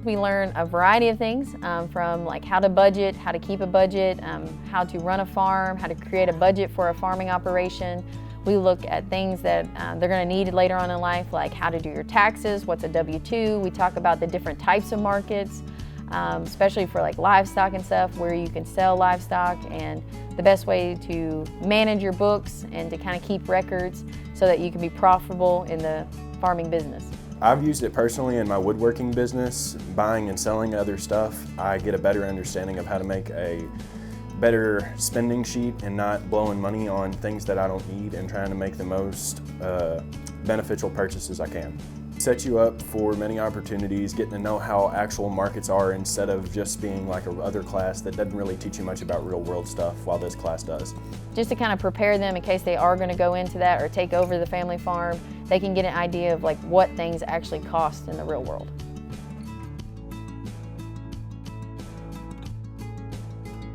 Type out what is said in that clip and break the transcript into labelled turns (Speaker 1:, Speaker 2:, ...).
Speaker 1: We learn a variety of things from like how to budget, how to keep a budget, how to run a farm, how to create a budget for a farming operation. We look at things that they're going to need later on in life, like how to do your taxes, what's a W-2. We talk about the different types of markets, especially for like livestock and stuff, where you can sell livestock and the best way to manage your books and to kind of keep records so that you can be profitable in the farming business.
Speaker 2: I've used it personally in my woodworking business, buying and selling other stuff. I get a better understanding of how to make a better spending sheet and not blowing money on things that I don't need and trying to make the most beneficial purchases I can. Sets you up for many opportunities, getting to know how actual markets are instead of just being like a other class that doesn't really teach you much about real world stuff, while this class does.
Speaker 1: Just to kind of prepare them in case they are going to go into that or take over the family farm, they can get an idea of like what things actually cost in the real world.